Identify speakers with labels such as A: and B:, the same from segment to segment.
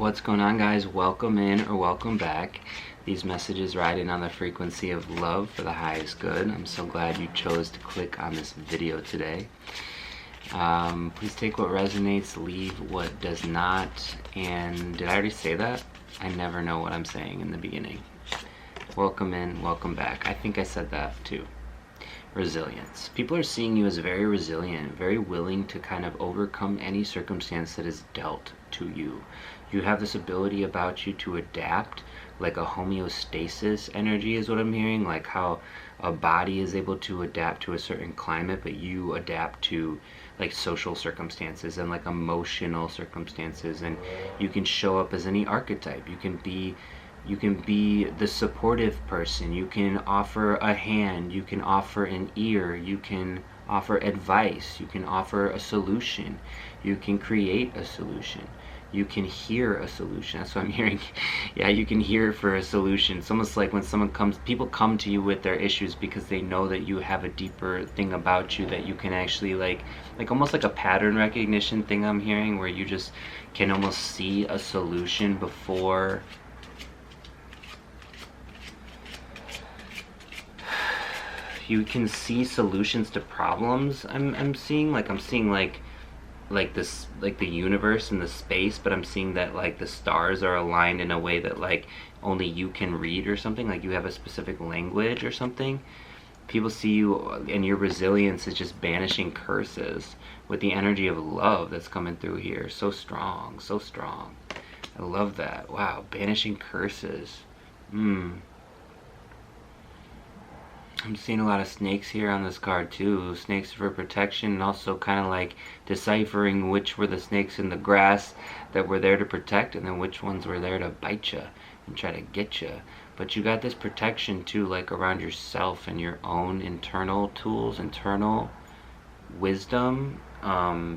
A: What's going on, guys? Welcome in or welcome back. These messages riding on the frequency of love for the highest good. I'm so glad you chose to click on this video today. Please take what resonates, leave what does not. And did I already say that? I never know what I'm saying in the beginning. Welcome in, welcome back. I think I said that too. Resilience. People are seeing you as very resilient, very willing to kind of overcome any circumstance that is dealt to you. You have this ability about you to adapt, like a homeostasis energy is what I'm hearing, like how a body is able to adapt to a certain climate, but you adapt to like social circumstances and like emotional circumstances, and you can show up as any archetype. You can be the supportive person, you can offer a hand, you can offer an ear, you can offer advice, you can offer a solution, you can create a solution, you can hear a solution. That's what I'm hearing. Yeah, you can hear for a solution. It's almost like when people come to you with their issues because they know that you have a deeper thing about you that you can actually like almost like a pattern recognition thing I'm hearing, where you just can almost see a solution before you can see solutions to problems. I'm seeing like this, like the universe and the space, but I'm seeing that like the stars are aligned in a way that like only you can read or something, like you have a specific language or something. People see you and your resilience is just banishing curses with the energy of love that's coming through here. So strong, so strong. I love that. Wow, banishing curses. I'm seeing a lot of snakes here on this card too. Snakes for protection, and also kind of like deciphering which were the snakes in the grass that were there to protect, and then which ones were there to bite you and try to get you. But you got this protection too, like around yourself and your own internal tools, internal wisdom,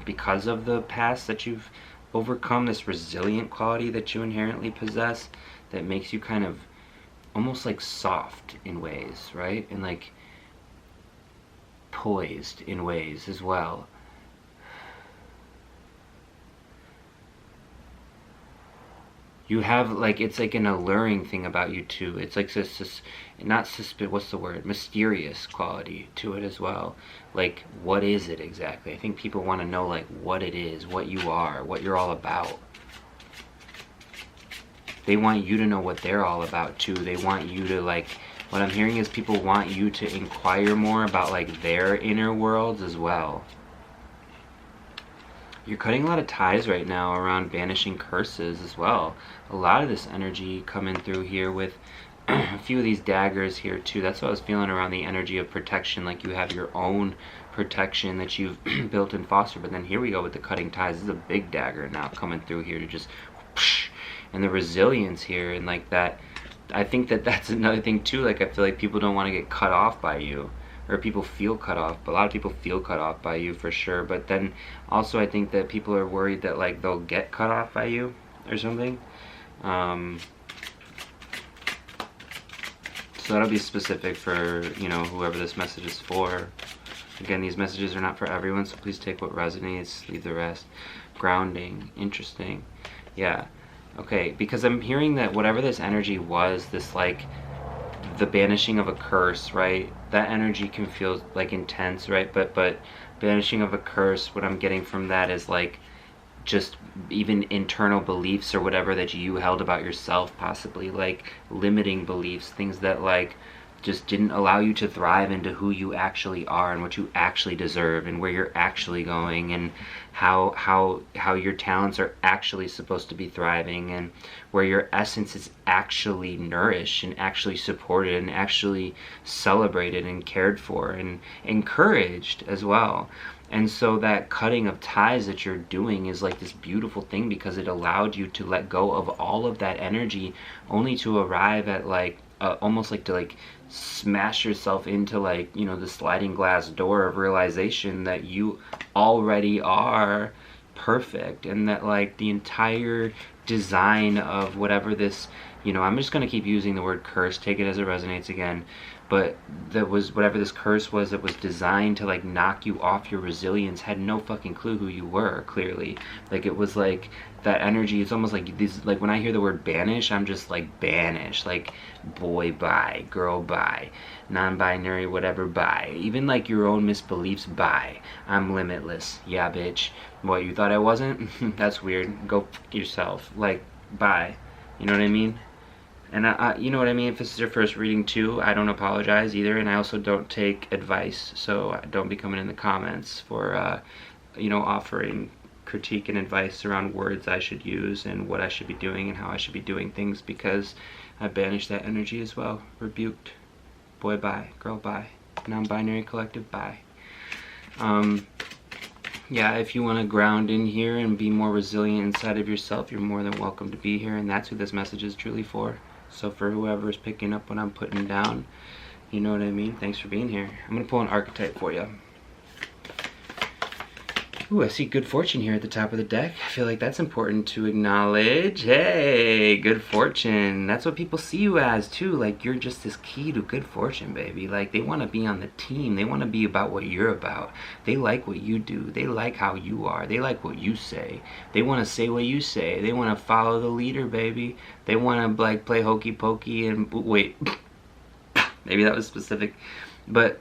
A: because of the past that you've overcome, this resilient quality that you inherently possess that makes you kind of almost like soft in ways, right? And like poised in ways as well. You have like, it's like an alluring thing about you too. It's like this not what's the word? Mysterious quality to it as well. Like, what is it exactly? I think people want to know like what it is, what you are, what you're all about. They want you to know what they're all about too. They want you to like, what I'm hearing is people want you to inquire more about like their inner worlds as well. You're cutting a lot of ties right now around banishing curses as well. A lot of this energy coming through here with a few of these daggers here too. That's what I was feeling around the energy of protection, like you have your own protection that you've built and fostered. But then here we go with the cutting ties. This is a big dagger now coming through here to just whoosh, and the resilience here, and like that. I think that that's another thing too. Like, I feel like people don't want to get cut off by you, or people feel cut off. But a lot of people feel cut off by you for sure. But then also I think that people are worried that like they'll get cut off by you or something. So that'll be specific for, you know, whoever this message is for. Again, these messages are not for everyone, so please take what resonates, leave the rest. Grounding, interesting. Yeah. Okay, because I'm hearing that whatever this energy was, this like the banishing of a curse, right? That energy can feel like intense, right? But banishing of a curse, what I'm getting from that is like just even internal beliefs or whatever that you held about yourself, possibly like limiting beliefs, things that like just didn't allow you to thrive into who you actually are and what you actually deserve and where you're actually going, and how your talents are actually supposed to be thriving, and where your essence is actually nourished and actually supported and actually celebrated and cared for and encouraged as well. And so that cutting of ties that you're doing is like this beautiful thing, because it allowed you to let go of all of that energy, only to arrive at like almost like to like smash yourself into like, you know, the sliding glass door of realization that you already are perfect, and that like the entire design of whatever this You know, I'm just going to keep using the word curse, take it as it resonates again, but that was, whatever this curse was that was designed to like knock you off your resilience, had no fucking clue who you were, clearly. Like, it was like that energy. It's almost like these, like when I hear the word banish, I'm just like banish, like boy bye, girl bye, non-binary whatever bye, even like your own misbeliefs bye. I'm limitless. Yeah, bitch. What, you thought I wasn't? That's weird. Go fuck yourself. Like, bye. You know what I mean? And you know what I mean? If this is your first reading too, I don't apologize either, and I also don't take advice, so don't be coming in the comments for, you know, offering critique and advice around words I should use and what I should be doing and how I should be doing things, because I banish that energy as well. Rebuked. Boy bye, girl bye, non-binary collective bye. Yeah, if you want to ground in here and be more resilient inside of yourself, you're more than welcome to be here, and that's who this message is truly for. So for whoever's picking up what I'm putting down, you know what I mean? Thanks for being here. I'm going to pull an archetype for you. Ooh, I see good fortune here at the top of the deck. I feel like that's important to acknowledge. Hey, good fortune. That's what people see you as too. Like, you're just this key to good fortune, baby. Like, they want to be on the team. They want to be about what you're about. They like what you do. They like how you are. They like what you say. They want to say what you say. They want to follow the leader, baby. They want to like play hokey pokey and wait. Maybe that was specific, but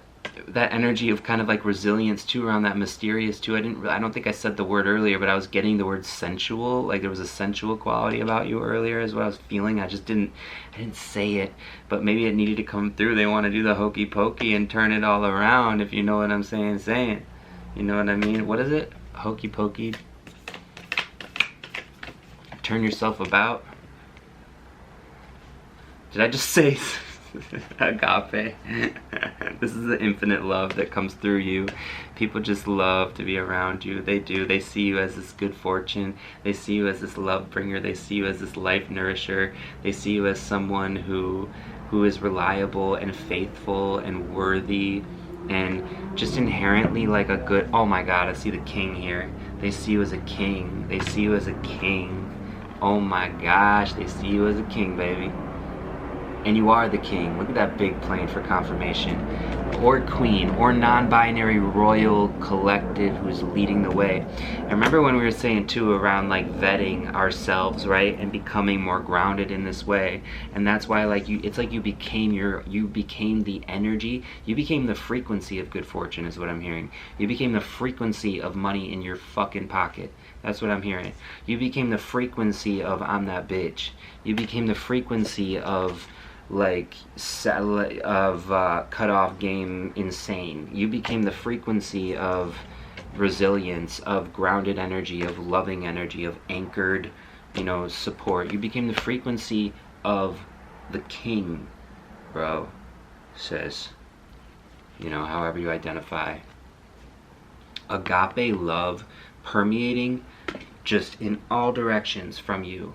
A: that energy of kind of like resilience too, around that mysterious too. I don't think I said the word earlier, but I was getting the word sensual. Like, there was a sensual quality about you earlier is what I was feeling. I didn't say it, but maybe it needed to come through. They want to do the hokey pokey and turn it all around, if you know what I'm saying. You know what I mean? What is it? Hokey pokey. Turn yourself about. Did I just say agape? This is the infinite love that comes through you. People just love to be around you. They do. They see you as this good fortune. They see you as this love bringer. They see you as this life nourisher. They see you as someone who is reliable and faithful and worthy and just inherently like a good, oh my god, I see the king here. They see you as a king. They see you as a king. Oh my gosh, they see you as a king, baby. And you are the king. Look at that big plane for confirmation. Or queen, or non-binary royal collective who's leading the way. And remember when we were saying too around like vetting ourselves, right? And becoming more grounded in this way. And that's why like it's like you became the energy, you became the frequency of good fortune is what I'm hearing. You became the frequency of money in your fucking pocket. That's what I'm hearing. You became the frequency of I'm that bitch. You became the frequency of like satellite of cut off game insane. You became the frequency of resilience, of grounded energy, of loving energy, of anchored, you know, support. You became the frequency of the king, bro, sis, you know, however you identify. Agape love permeating just in all directions from you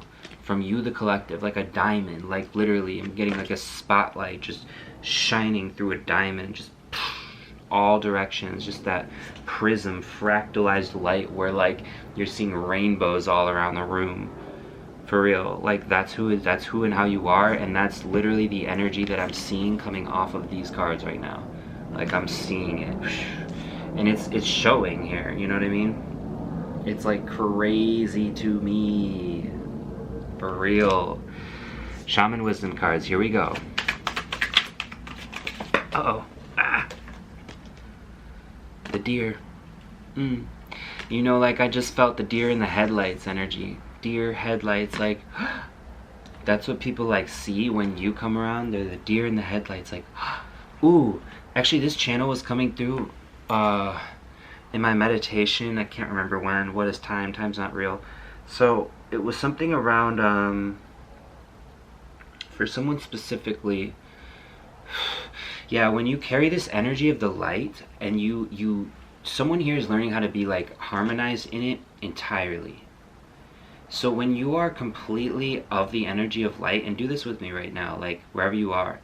A: the collective, like a diamond. Like literally I'm getting like a spotlight just shining through a diamond, just all directions, just that prism fractalized light where like you're seeing rainbows all around the room, for real. Like that's who and how you are, and that's literally the energy that I'm seeing coming off of these cards right now. Like I'm seeing it, and it's showing here, you know what I mean? It's like crazy to me. For real. Shaman wisdom cards, here we go. Uh-oh. Ah. The deer. You know, like I just felt the deer in the headlights energy. Deer headlights, like that's what people like see when you come around. They're the deer in the headlights, like ooh. Actually, this channel was coming through in my meditation. I can't remember when. What is time? Time's not real. So it was something around for someone specifically. Yeah, when you carry this energy of the light and someone here is learning how to be like harmonized in it entirely. So when you are completely of the energy of light, and do this with me right now, like wherever you are,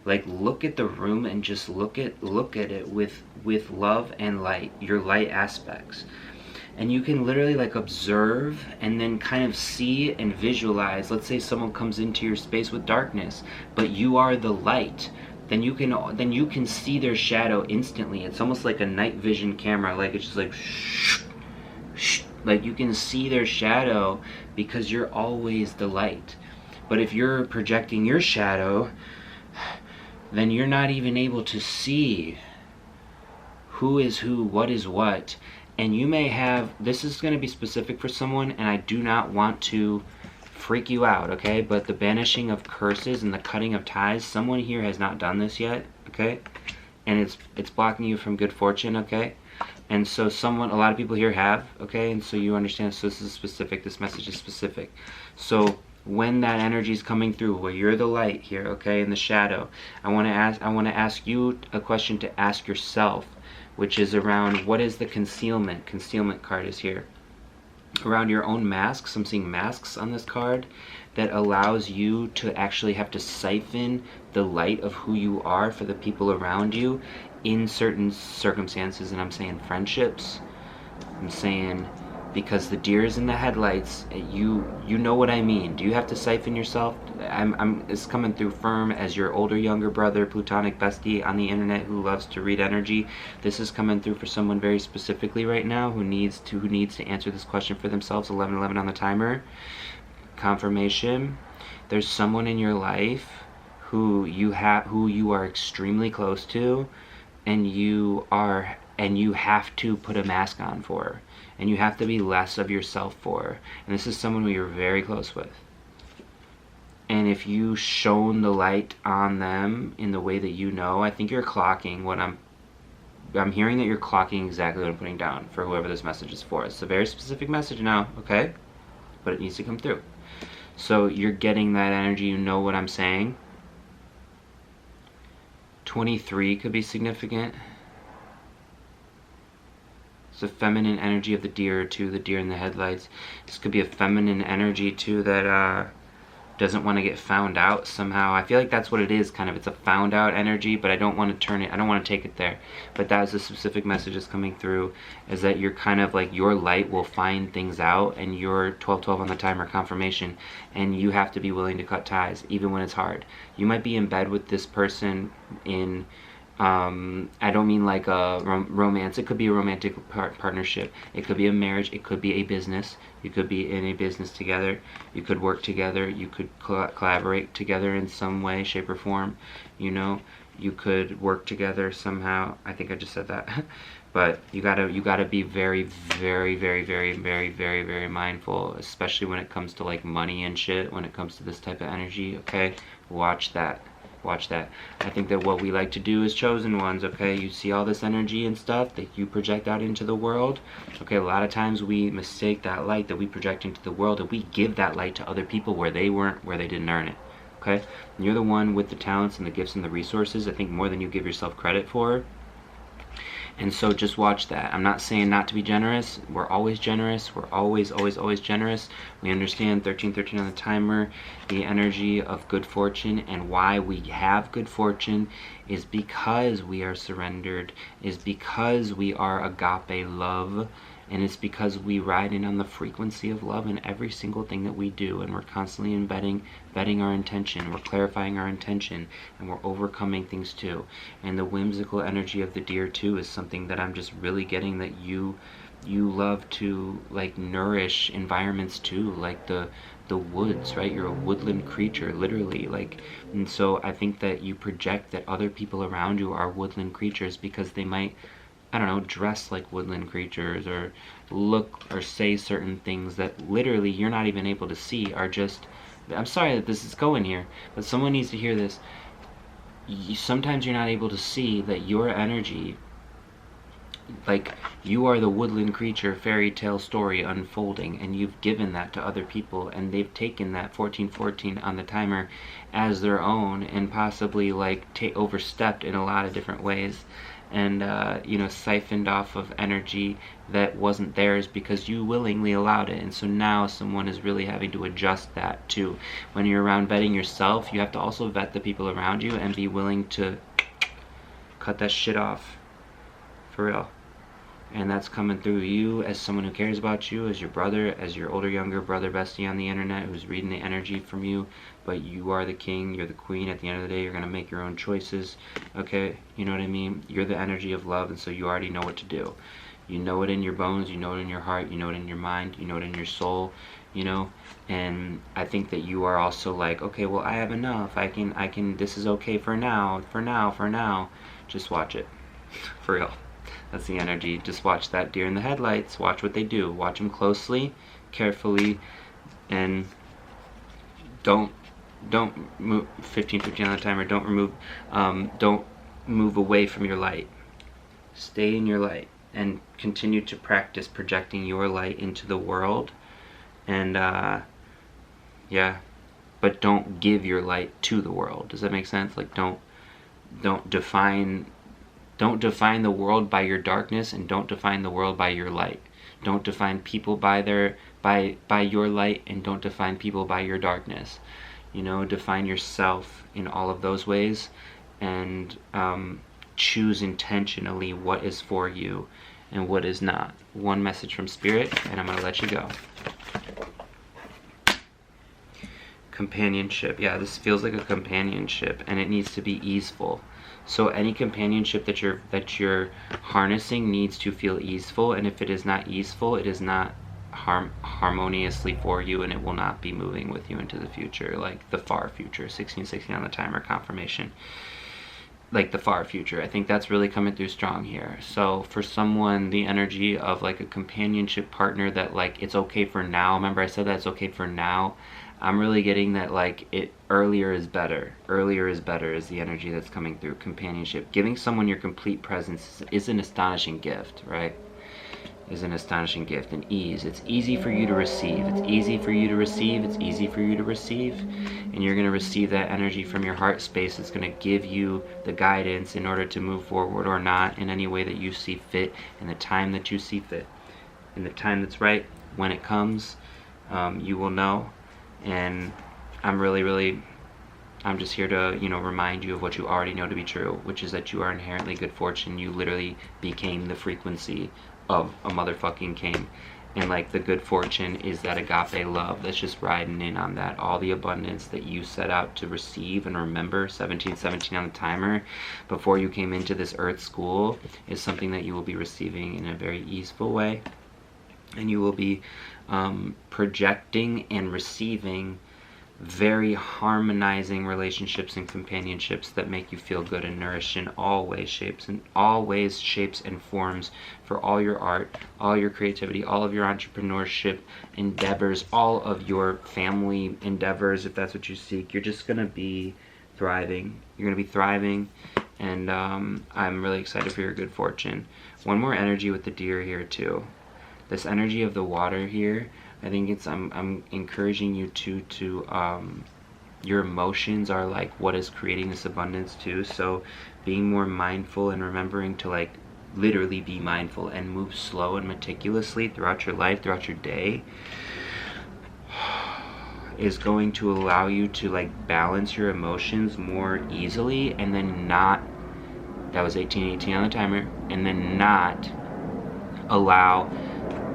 A: like look at the room and just look at it with love and light, your light aspects. and you can literally like observe and then kind of see and visualize. Let's say someone comes into your space with darkness, but you are the light. Then you can see their shadow instantly. It's almost like a night vision camera. Like it's just like shh, shh. Like you can see their shadow because you're always the light. But if you're projecting your shadow, then you're not even able to see who is who, what is what. And you may have, this is going to be specific for someone, and I do not want to freak you out, okay? But the banishing of curses and the cutting of ties, someone here has not done this yet, okay? And it's blocking you from good fortune, okay? And so a lot of people here have, okay? And so you understand, so this is specific, this message is specific. So when that energy is coming through, where you're the light here, okay, in the shadow, I want to ask you a question to ask yourself, which is around what is the concealment? Concealment card is here. Around your own masks, I'm seeing masks on this card that allows you to actually have to siphon the light of who you are for the people around you in certain circumstances, and I'm saying friendships. I'm saying because the deer is in the headlights, you know what I mean. Do you have to siphon yourself? It's coming through firm as your older younger brother, platonic bestie on the internet who loves to read energy. This is coming through for someone very specifically right now who needs to answer this question for themselves. 11:11 on the timer. Confirmation. There's someone in your life who you are extremely close to, and you have to put a mask on for, and you have to be less of yourself for. And this is someone who you're very close with. And if you shone the light on them in the way that you know, I think you're clocking what I'm hearing, that you're clocking exactly what I'm putting down for whoever this message is for. It's a very specific message now, okay? But it needs to come through. So you're getting that energy, you know what I'm saying. 23 could be significant. It's a feminine energy of the deer too, the deer in the headlights. This could be a feminine energy too that doesn't want to get found out somehow. I feel like that's what it is, kind of. It's a found out energy, but I don't want to take it there. But that is the specific message that's coming through, is that you're kind of like, your light will find things out, and you're 12:12 on the timer, confirmation, and you have to be willing to cut ties, even when it's hard. You might be in bed with this person in, I don't mean like a romance. It could be a romantic partnership. It could be a marriage. It could be a business. You could be in a business together. You could work together. You could collaborate together in some way, shape, or form. You know, you could work together somehow. I think I just said that. But you gotta be very, very, very, very, very, very, very mindful, especially when it comes to like money and shit. When it comes to this type of energy, okay? Watch that. Watch that. I think that what we like to do as chosen ones, okay, you see all this energy and stuff that you project out into the world, okay, a lot of times we mistake that light that we project into the world, and we give that light to other people where they didn't earn it, okay? And you're the one with the talents and the gifts and the resources, I think, more than you give yourself credit for. And so just watch that. I'm not saying not to be generous. We're always generous. We're always, always, always generous. We understand 13:13 on the timer, the energy of good fortune, and why we have good fortune is because we are surrendered, is because we are agape love, and it's because we ride in on the frequency of love in every single thing that we do, and we're constantly vetting our intention, we're clarifying our intention, and we're overcoming things too. And the whimsical energy of the deer too is something that I'm just really getting, that you love to like nourish environments too, like the woods, right? You're a woodland creature, literally, like. And so I think that you project that other people around you are woodland creatures because they might, I don't know, dress like woodland creatures, or look or say certain things that literally you're not even able to see, are just, I'm sorry that this is going here, but someone needs to hear this. Sometimes you're not able to see that your energy, like, you are the woodland creature fairy tale story unfolding, and you've given that to other people, and they've taken that 14:14 on the timer as their own, and possibly like overstepped in a lot of different ways, and you know, siphoned off of energy that wasn't theirs because you willingly allowed it. And so now someone is really having to adjust that too. When you're around vetting yourself, you have to also vet the people around you and be willing to cut that shit off, for real. and that's coming through you as someone who cares about you, as your brother, as your older, younger brother bestie on the internet who's reading the energy from you. But you are the king, you're the queen. At the end of the day, you're going to make your own choices, okay? You know what I mean? You're the energy of love, and so you already know what to do. You know it in your bones, you know it in your heart, you know it in your mind, you know it in your soul, you know? And I think that you are also like, okay, well, I have enough. I can, this is okay for now. Just watch it. For real. That's the energy. Just watch that deer in the headlights. Watch what they do. Watch them closely, carefully, and don't move 15 on the timer. Don't move away from your light. Stay in your light and continue to practice projecting your light into the world. And yeah, but don't give your light to the world. Does that make sense? Like, don't define the world by your darkness, and don't define the world by your light. Don't define people by your light, and don't define people by your darkness. You know, define yourself in all of those ways, and choose intentionally what is for you and what is not. One message from Spirit, and I'm going to let you go. Companionship. Yeah, this feels like a companionship, and it needs to be easeful. So any companionship that you're harnessing needs to feel easeful, and if it is not easeful, it is not harmoniously for you, and it will not be moving with you into the future, like the far future. 1616 on the timer, confirmation. Like the far future. I think that's really coming through strong here. So for someone, the energy of like a companionship partner that like it's okay for now. Remember I said that it's okay for now. I'm really getting that like earlier is better. Earlier is better is the energy that's coming through. Companionship. Giving someone your complete presence is an astonishing gift, right? Is an astonishing gift. And ease. It's easy for you to receive. It's easy for you to receive. It's easy for you to receive. And you're going to receive that energy from your heart space. It's going to give you the guidance in order to move forward or not in any way that you see fit, in the time that you see fit. In the time that's right, when it comes, you will know. And I'm I'm just here to, you know, remind you of what you already know to be true, which is that you are inherently good fortune. You literally became the frequency of a motherfucking king. And like the good fortune is that agape love that's just riding in on that. All the abundance that you set out to receive and remember, 1717 on the timer, before you came into this earth school, is something that you will be receiving in a very easeful way. And you will be projecting and receiving very harmonizing relationships and companionships that make you feel good and nourished in all ways, shapes and forms, for all your art, all your creativity, all of your entrepreneurship endeavors, all of your family endeavors, if that's what you seek. You're just going to be thriving. You're going to be thriving, and I'm really excited for your good fortune. One more energy with the deer here too. This energy of the water here, I think it's I'm encouraging you to your emotions are like what is creating this abundance too. So being more mindful and remembering to like literally be mindful and move slow and meticulously throughout your life, throughout your day, is going to allow you to like balance your emotions more easily, and then not, that was 1818 on the timer, and then not allow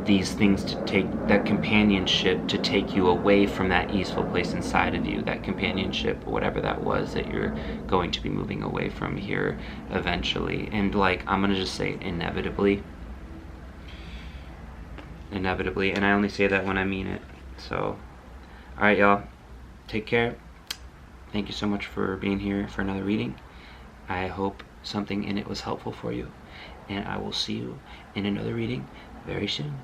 A: these things to take, that companionship to take you away from that easeful place inside of you, that companionship, whatever that was that you're going to be moving away from here eventually. And like, I'm gonna just say inevitably, and I only say that when I mean it. So alright y'all, take care. Thank you so much for being here for another reading. I hope something in it was helpful for you, and I will see you in another reading very soon.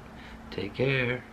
A: Take care.